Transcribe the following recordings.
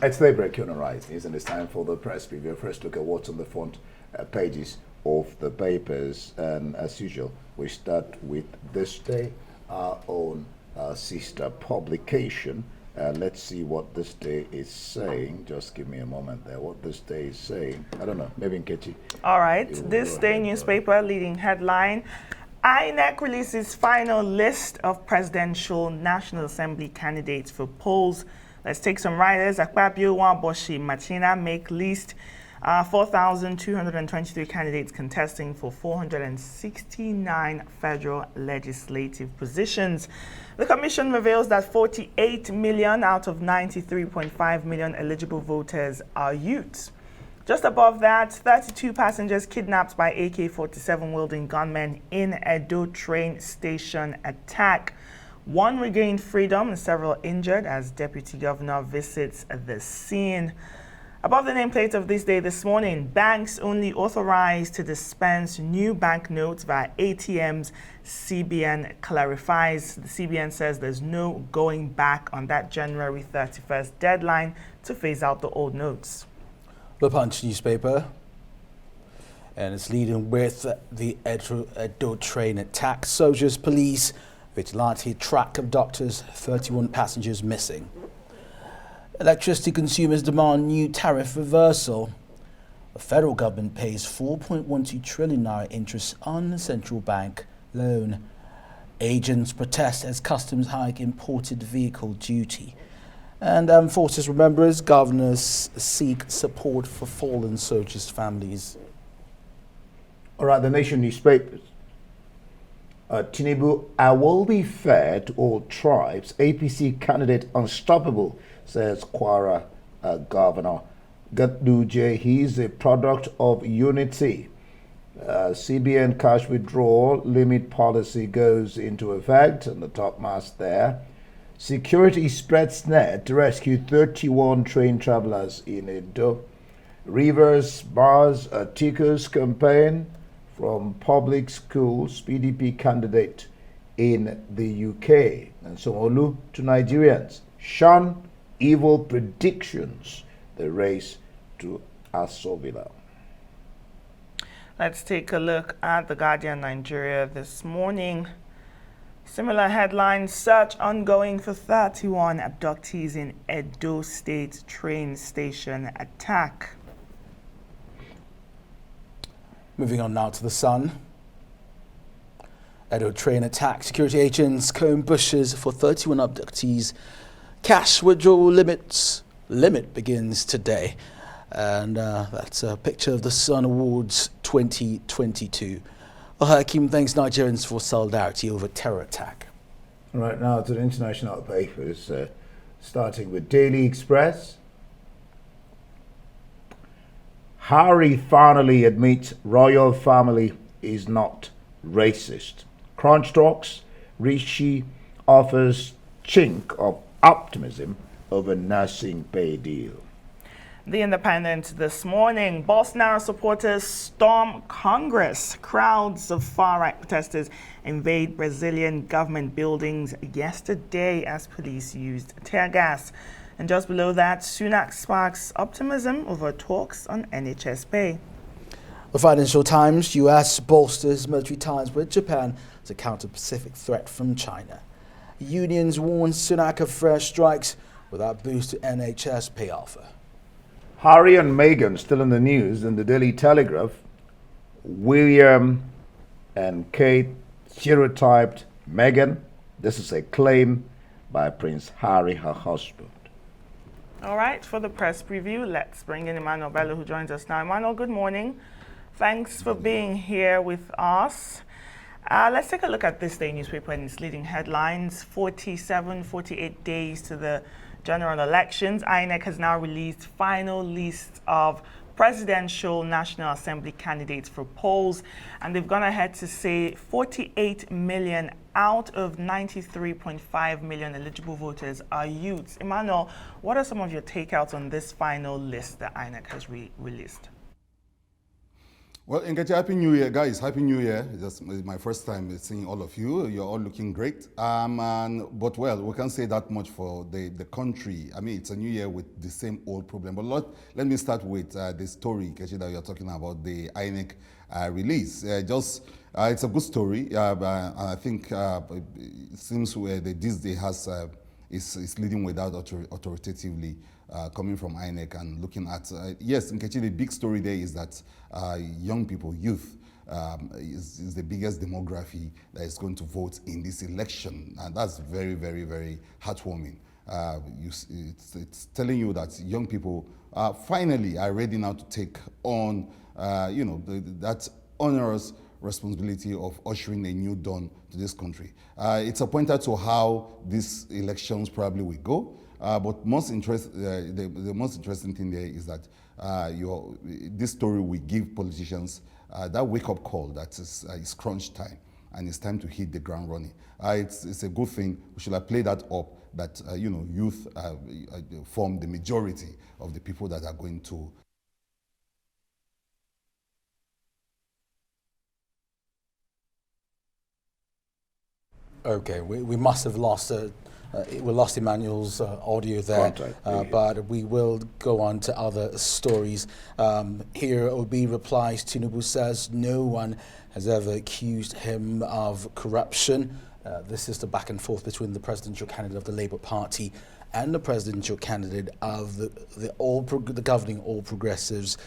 It's daybreak on the rise, and it's time for the press preview. First look at what's on the front pages of the papers, and as usual, we start with This Day, our own sister publication. Let's see what This Day is saying. Just give me a moment there. What This Day is saying, I don't know, maybe Nkechi. All right, This Day newspaper leading headline: INEC releases final list of presidential National Assembly candidates for polls. Let's take some riders. Akpabio, Waboshi, Martina make list. 4,223 candidates contesting for 469 federal legislative positions. The commission reveals that 48 million out of 93.5 million eligible voters are youths. Just above that, 32 passengers kidnapped by AK-47 wielding gunmen in Edo train station attack. One regained freedom and several injured as Deputy Governor visits the scene. Above the nameplate of This Day this morning, banks only authorized to dispense new banknotes via ATMs, CBN clarifies. The CBN says there's no going back on that January 31st deadline to phase out the old notes. The Punch newspaper, and it's leading with the Edo train attack. Soldiers, police, vigilante track abductors, 31 passengers missing. Electricity consumers demand new tariff reversal. The federal government pays 4.12 trillion naira interest on the central bank loan. Agents protest as customs hike imported vehicle duty. And Armed Forces remembers governors seek support for fallen soldiers' families. All right, the Nation newspapers. Tinubu, I will be fair to all tribes. APC candidate unstoppable, says Kwara Governor Gatduje. He's a product of unity. CBN cash withdrawal limit policy goes into effect on the top mast there. Security spreads net to rescue 31 train travelers in Edo. Rivers bars Atiku's campaign from public schools, PDP candidate in the UK. And so Olu to Nigerians. Shun evil predictions, the race to Asovila. Let's take a look at the Guardian Nigeria this morning. Similar headlines: search ongoing for 31 abductees in Edo State train station attack. Moving on now to the Sun. Edo train attack. Security agents comb bushes for 31 abductees. Cash withdrawal limit begins today. And that's a picture of the Sun Awards 2022. Hakim thanks Nigerians for solidarity over terror attack. Right now to the international papers, starting with Daily Express. Harry finally admits royal family is not racist. Crunch talks, Rishi offers chink of optimism over nursing pay deal. The Independent this morning: Bolsonaro supporters storm Congress. Crowds of far-right protesters invade Brazilian government buildings yesterday as police used tear gas. And just below that, Sunak sparks optimism over talks on NHS pay. The Financial Times: US bolsters military ties with Japan to counter Pacific threat from China. Unions warn Sunak of fresh strikes without boost to NHS pay offer. Harry and Meghan still in the news in the Daily Telegraph. William and Kate stereotyped Meghan. This is a claim by Prince Harry, her husband. All right, for the press preview, let's bring in Emmanuel Bello, who joins us now. Emmanuel, good morning. Thanks for being here with us. Let's take a look at This Day newspaper and its leading headlines. 48 days to the general elections. INEC has now released final list of presidential National Assembly candidates for polls, and they've gone ahead to say 48 million out of 93.5 million eligible voters are youths. Emmanuel, what are some of your takeouts on this final list that INEC has released? Well, Nkechi, Happy New Year, guys. Happy New Year. It's my first time seeing all of you. You're all looking great. But well, we can't say that much for the country. I mean, it's a new year with the same old problem. But let me start with the story, Nkechi, that you're talking about, the INEC release. It's a good story. And I think it seems where this day is leading without authoritatively coming from INEC and looking at, yes, Nkechi, the big story there is that young people, youth, is the biggest demography that is going to vote in this election. And that's very, very, very heartwarming. It's telling you that young people finally are ready now to take on, that onerous responsibility of ushering a new dawn to this country. It's a pointer to how these elections probably will go. But the most interesting thing there is that this story will give politicians that wake-up call that it's crunch time and it's time to hit the ground running. It's a good thing. We should have played that up that youth form the majority of the people that are going to. Okay, we must have lost we lost Emmanuel's audio there, but we will go on to other stories. Here, Obi replies, Tinubu says no one has ever accused him of corruption. This is the back and forth between the presidential candidate of the Labour Party and the presidential candidate of the governing All Progressives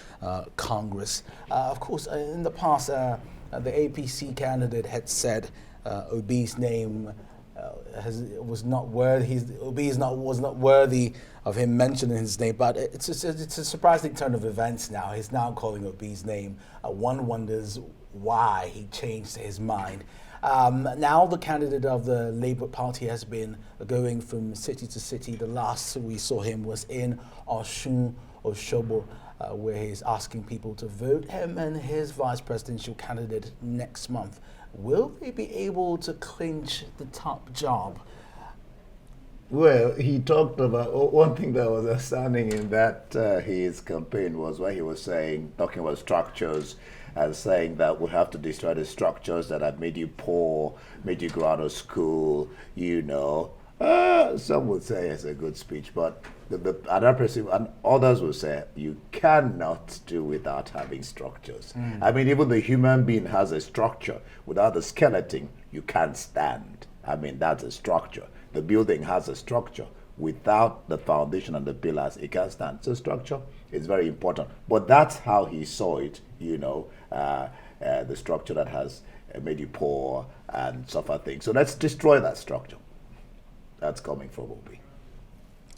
Congress. Of course, in the past, the APC candidate had said Obi's name was not worthy. was not worthy of him mentioning his name. But it's a surprising turn of events now. He's now calling Obi's name. One wonders why he changed his mind. Now the candidate of the Labour Party has been going from city to city. The last we saw him was in Osun Osogbo, where he's asking people to vote him and his vice presidential candidate next month. Will they be able to clinch the top job? Well, he talked about one thing that was outstanding in that his campaign was where he was talking about structures and saying that we have to destroy the structures that have made you poor, made you go out of school, Some would say it's a good speech, but the other person and others will say you cannot do without having structures. I mean, even the human being has a structure. Without the skeleton, you can't stand. I mean, that's a structure. The building has a structure. Without the foundation and the pillars, it can't stand. So structure is very important. But that's how he saw it, the structure that has made you poor and suffer things. So let's destroy that structure. That's coming from Obi.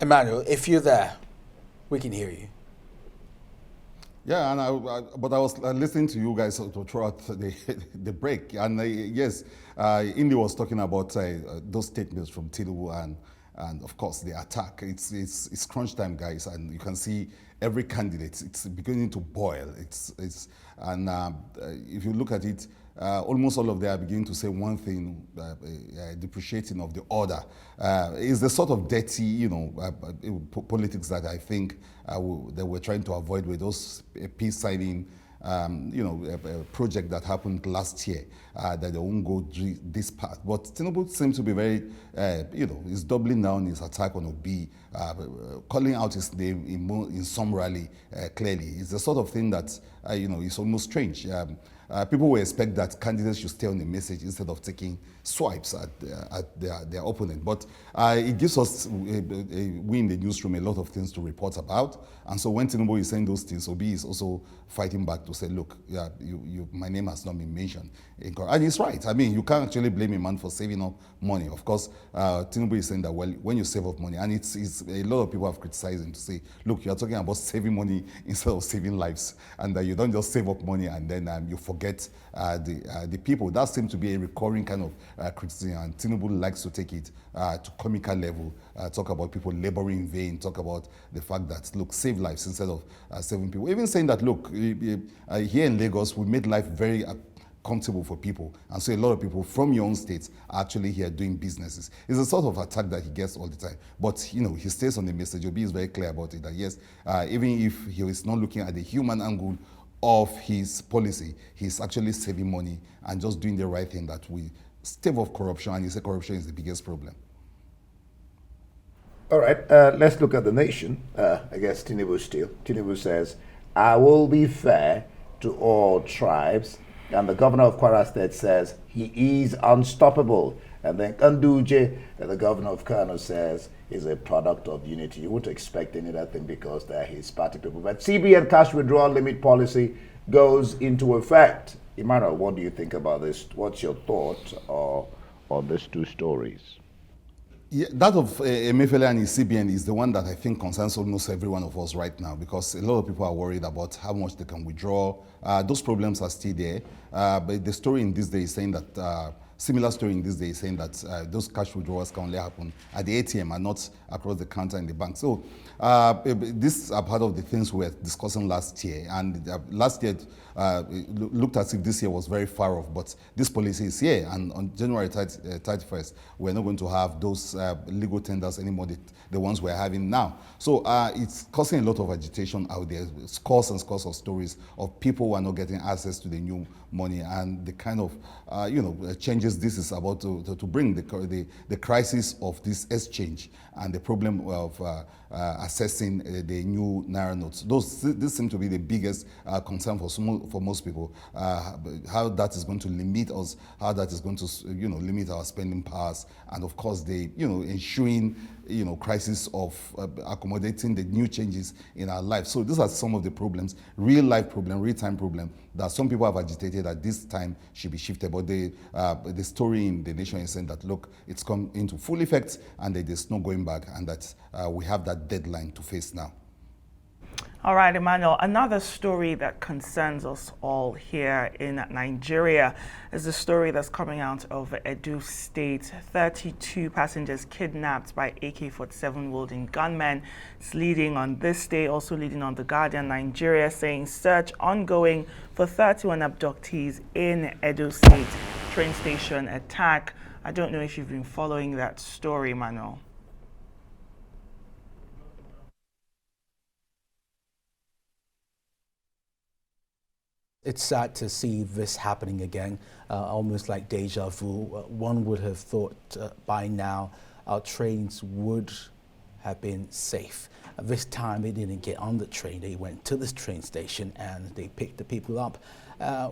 Emmanuel, if you're there, we can hear you. Yeah, but I was listening to you guys throughout the break, and yes, Indy was talking about those statements from Tinubu and of course the attack. It's crunch time, guys, and you can see every candidate. It's beginning to boil. If you look at it, almost all of them are beginning to say one thing, depreciating of the other. It's the sort of dirty, politics that I think that we're trying to avoid with those peace signing, project that happened last year, that they won't go this path. But Tinubu seems to be very, he's doubling down his attack on Obi, calling out his name in some rally clearly. It's the sort of thing that, is almost strange. People will expect that candidates should stay on the message instead of taking swipes at their opponent. But it gives us, we in the newsroom, a lot of things to report about. And so when Tinubu is saying those things, Obi is also fighting back to say, look, my name has not been mentioned. And he's right. I mean, you can't actually blame a man for saving up money. Of course, Tinubu is saying that, well, when you save up money, and it's a lot of people have criticized him to say, look, you're talking about saving money instead of saving lives. And that you don't just save up money and then you forget the people. That seems to be a recurring kind of criticism, and Tinubu likes to take it to comical level, talk about people laboring in vain, talk about the fact that, look, save lives instead of saving people. Even saying that, look, here in Lagos, we made life very comfortable for people, and so a lot of people from your own states are actually here doing businesses. It's a sort of attack that he gets all the time, but he stays on the message. Obi is very clear about it, that yes, even if he is not looking at the human angle of his policy, he's actually saving money and just doing the right thing, that we stave off corruption, and you say corruption is the biggest problem. All right, let's look at the nation. I guess Tinubu still. Tinubu says, I will be fair to all tribes. And the governor of Kwara State says he is unstoppable. And then Kanduje, the governor of Kano, says is a product of unity. You wouldn't expect any other thing because they're his party people. But CBN cash withdrawal limit policy goes into effect. Emmanuel, what do you think about this? What's your thought on these two stories? Yeah, that of Emefiele and his CBN is the one that I think concerns almost every one of us right now, because a lot of people are worried about how much they can withdraw. Those problems are still there. But the story in this day is saying that, similar story in this day is saying that those cash withdrawals can only happen at the ATM and not across the counter in the bank. So these are part of the things we were discussing last year. And last year, it looked as if this year was very far off, but this policy is here. And on January 31st, we're not going to have those legal tenders anymore, the ones we're having now. So it's causing a lot of agitation out there, scores and scores of stories of people who are not getting access to the new money, and the kind of changes this is about to bring, the crisis of this exchange and the problem of assessing the new Naira notes. This seem to be the biggest concern for most people. How that is going to limit us, how that is going to limit our spending powers, and of course the ensuing crisis of accommodating the new changes in our lives. So these are some of the problems, real life problem, real time problem, that some people have agitated at this time should be shifted. But the story in the nation is saying that, look, it's come into full effect and that there's no going back, and that we have that deadline to face now. All right, Emmanuel, another story that concerns us all here in Nigeria is the story that's coming out of Edo State. 32 passengers kidnapped by AK-47 wielding gunmen. It's leading on this day, also leading on The Guardian Nigeria, saying search ongoing for 31 abductees in Edo State train station attack. I don't know if you've been following that story, Emmanuel. It's sad to see this happening again, almost like deja vu. One would have thought by now our trains would have been safe. This time they didn't get on the train, they went to this train station and they picked the people up.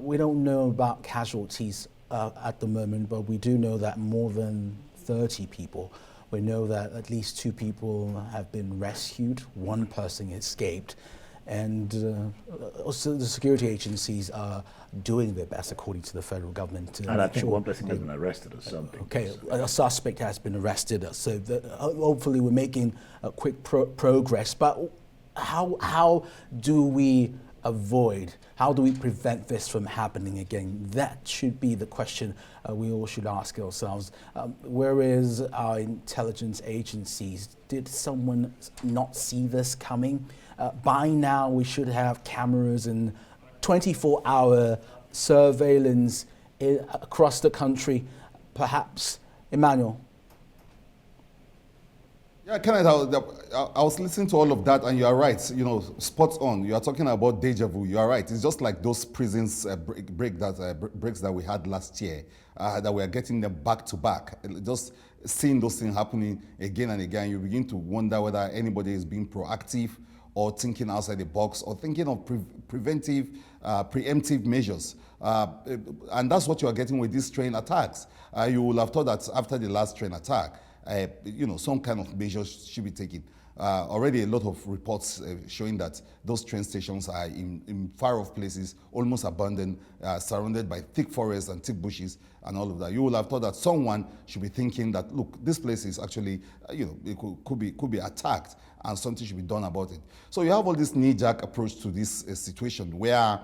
We don't know about casualties at the moment, but we do know that more than 30 people. We know that at least 2 people have been rescued, 1 person escaped. And also the security agencies are doing their best according to the federal government. And I think 1 person has been arrested or something. Okay, a suspect has been arrested, so hopefully we're making quick progress. But how do we avoid, how do we prevent this from happening again? That should be the question we all should ask ourselves. Where is our intelligence agencies? Did someone not see this coming? By now, we should have cameras and 24-hour surveillance across the country, perhaps. Emmanuel. Yeah, Kenneth, I was listening to all of that, and you are right. Spot on. You are talking about deja vu. You are right. It's just like those prisons breaks that we had last year, that we are getting them back to back. Just seeing those things happening again and again, you begin to wonder whether anybody is being proactive, or thinking outside the box, or thinking of preemptive measures. And that's what you are getting with these train attacks. You will have thought that after the last train attack, some kind of measures should be taken. Already a lot of reports showing that those train stations are in far-off places, almost abandoned, surrounded by thick forests and thick bushes and all of that. You will have thought that someone should be thinking that, look, this place is actually, it could be attacked, and something should be done about it. So you have all this knee-jerk approach to this situation where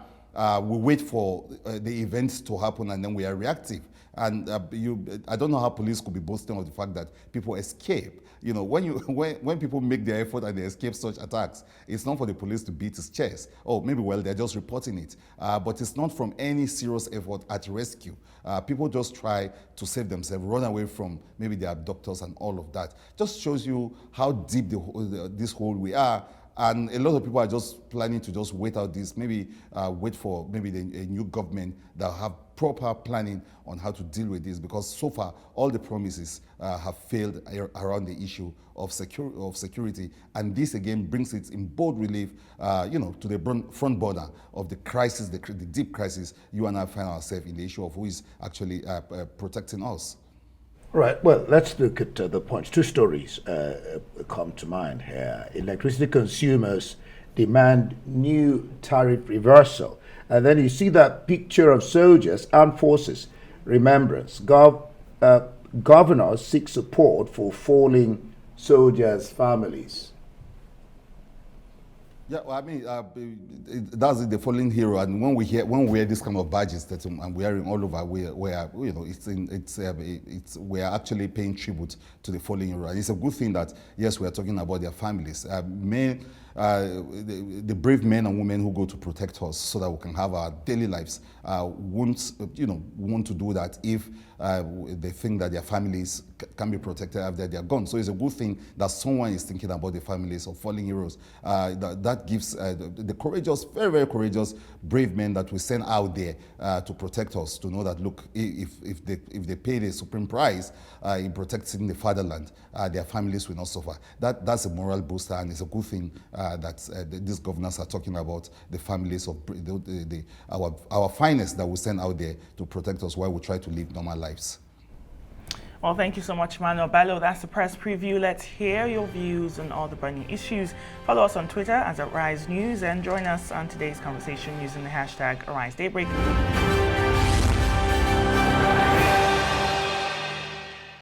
we wait for the events to happen and then we are reactive. And I don't know how police could be boasting of the fact that people escape. When people make their effort and they escape such attacks, it's not for the police to beat his chest. Oh, maybe, well, they're just reporting it. But it's not from any serious effort at rescue. People just try to save themselves, run away from maybe their abductors and all of that. Just shows you how deep this hole we are. And a lot of people are just planning to just wait out this, maybe wait for maybe a new government that will have proper planning on how to deal with this, because so far all the promises have failed around the issue of security, and this again brings it in bold relief, to the front border of the crisis, the deep crisis you and I find ourselves in, the issue of who is actually protecting us. Right. Well, let's look at the points. Two stories come to mind here. Electricity consumers demand new tariff reversal. And then you see that picture of soldiers, armed forces, remembrance. Governors seek support for falling soldiers' families. Yeah, well, I mean, that's the fallen hero, and when we hear this kind of badges that I'm wearing all over, we are actually paying tribute to the fallen hero. And it's a good thing that yes, we are talking about their families, the brave men and women who go to protect us so that we can have our daily lives. Won't want to do that if they think that their families can be protected after they are gone. So it's a good thing that someone is thinking about the families of fallen heroes. That gives the courageous, very, very courageous, brave men that we send out there to protect us, to know that, look, if they pay the supreme price in protecting the fatherland, their families will not suffer. That's a moral booster, and it's a good thing that these governors are talking about the families of our finest that we send out there to protect us while we try to live normal lives. Well, thank you so much, Manuel Bello. That's the press preview. Let's hear your views on all the burning issues. Follow us on Twitter @Rise News and join us on today's conversation using the hashtag AriseDaybreak.